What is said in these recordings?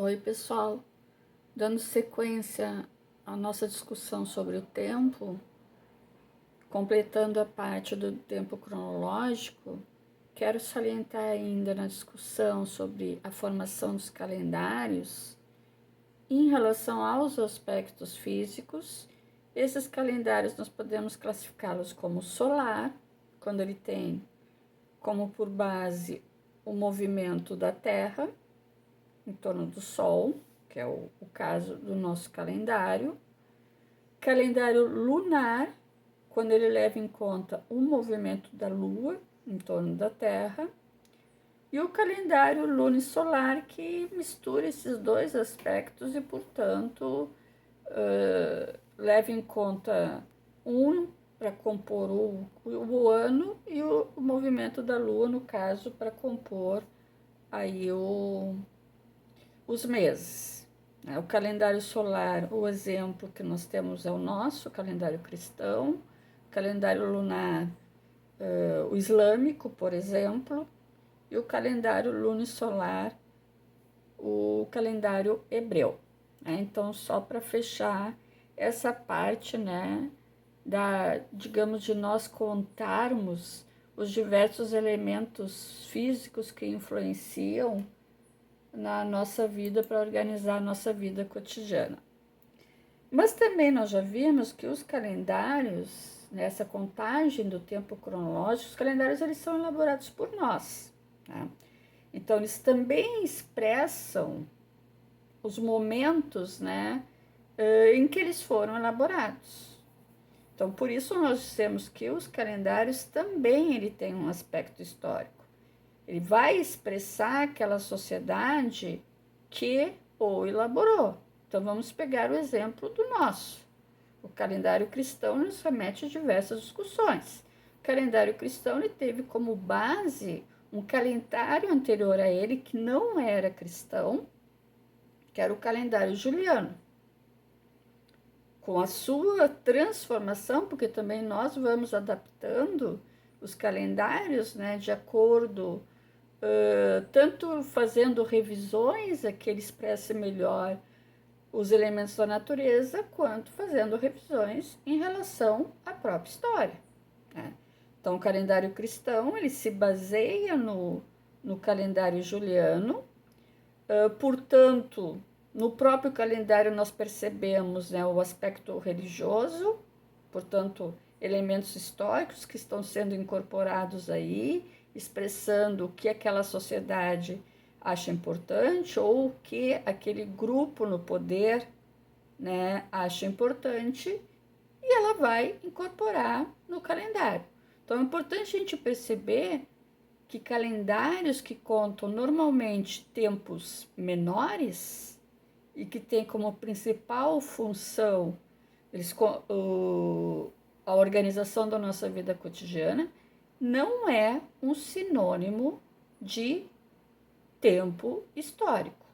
Oi, pessoal. Dando sequência à nossa discussão sobre o tempo, completando a parte do tempo cronológico, quero salientar ainda na discussão sobre a formação dos calendários, em relação aos aspectos físicos. Esses calendários nós podemos classificá-los como solar, quando ele tem como por base o movimento da Terra em torno do Sol, que é o caso do nosso calendário. Calendário lunar, quando ele leva em conta o movimento da Lua em torno da Terra. E o calendário lunisolar, que mistura esses dois aspectos e, portanto, leva em conta para compor o ano e o movimento da Lua, no caso, para compor aí os meses. O calendário solar, o exemplo que nós temos é o nosso, o calendário cristão, o calendário lunar, o islâmico, por exemplo, e o calendário lunisolar, o calendário hebreu. Então, só para fechar essa parte, digamos, de nós contarmos os diversos elementos físicos que influenciam na nossa vida para organizar a nossa vida cotidiana. Mas também nós já vimos que os calendários, nessa contagem do tempo cronológico, os calendários eles são elaborados por nós. Então, eles também expressam os momentos em que eles foram elaborados. Então, por isso nós dissemos que os calendários também ele tem um aspecto histórico. Ele vai expressar aquela sociedade que o elaborou. Então, vamos pegar o exemplo do nosso. O calendário cristão nos remete a diversas discussões. O calendário cristão ele teve como base um calendário anterior a ele, que não era cristão, que era o calendário juliano. Com a sua transformação, porque também nós vamos adaptando os calendários de acordo, tanto fazendo revisões a que ele expresse melhor os elementos da natureza, quanto fazendo revisões em relação à própria história. Então, o calendário cristão ele se baseia no calendário juliano, portanto, no próprio calendário nós percebemos o aspecto religioso, portanto, elementos históricos que estão sendo incorporados aí, expressando o que aquela sociedade acha importante ou o que aquele grupo no poder acha importante, e ela vai incorporar no calendário. Então, é importante a gente perceber que calendários que contam normalmente tempos menores e que tem como principal função a organização da nossa vida cotidiana, não é um sinônimo de tempo histórico.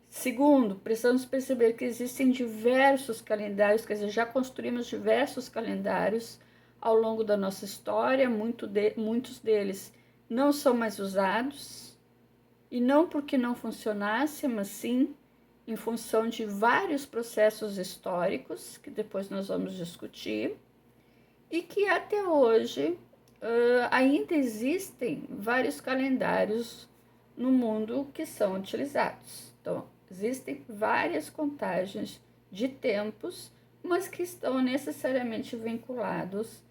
Segundo, precisamos perceber que existem diversos calendários, quer dizer, já construímos diversos calendários ao longo da nossa história, muitos deles não são mais usados, e não porque não funcionasse, mas sim em função de vários processos históricos, que depois nós vamos discutir, e que até hoje ainda existem vários calendários no mundo que são utilizados. Então, existem várias contagens de tempos, mas que estão necessariamente vinculados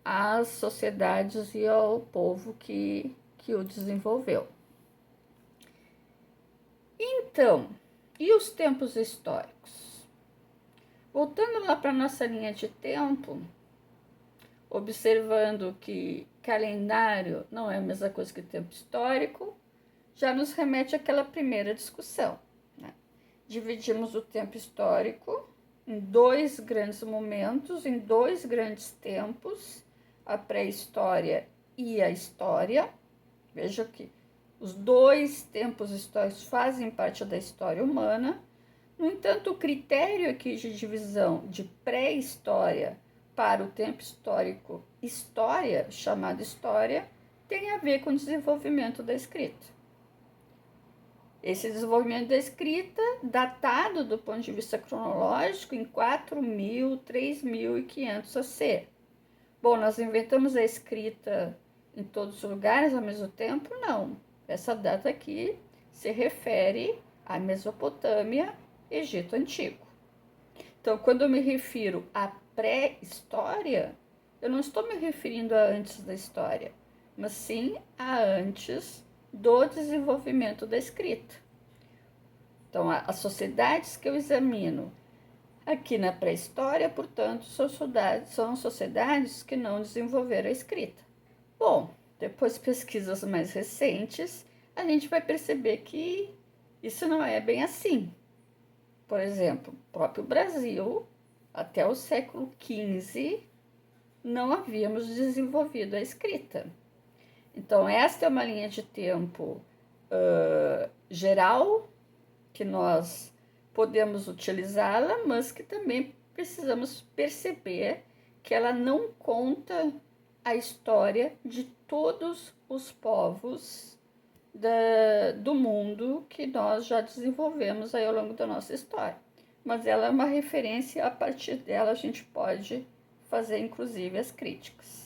às sociedades e ao povo que o desenvolveu. Então, e os tempos históricos? Voltando lá para a nossa linha de tempo, observando que calendário não é a mesma coisa que tempo histórico, já nos remete àquela primeira discussão. Dividimos o tempo histórico em dois grandes momentos, em dois grandes tempos, a pré-história e a história. Veja que os dois tempos históricos fazem parte da história humana. No entanto, o critério aqui de divisão de pré-história para o tempo histórico, história, chamada história, tem a ver com o desenvolvimento da escrita. Esse desenvolvimento da escrita, datado do ponto de vista cronológico, em 4.000, 3.500 AC. Bom, nós inventamos a escrita em todos os lugares ao mesmo tempo? Não. Essa data aqui se refere à Mesopotâmia, Egito Antigo. Então, quando eu me refiro à pré-história, eu não estou me referindo a antes da história, mas sim a antes do desenvolvimento da escrita. Então, as sociedades que eu examino aqui na pré-história, portanto, são sociedades que não desenvolveram a escrita. Bom, depois de pesquisas mais recentes, a gente vai perceber que isso não é bem assim. Por exemplo, o próprio Brasil, até o século XV, não havíamos desenvolvido a escrita. Então, esta é uma linha de tempo geral, que nós podemos utilizá-la, mas que também precisamos perceber que ela não conta a história de todos os povos do mundo que nós já desenvolvemos aí ao longo da nossa história. Mas ela é uma referência, a partir dela a gente pode fazer inclusive as críticas.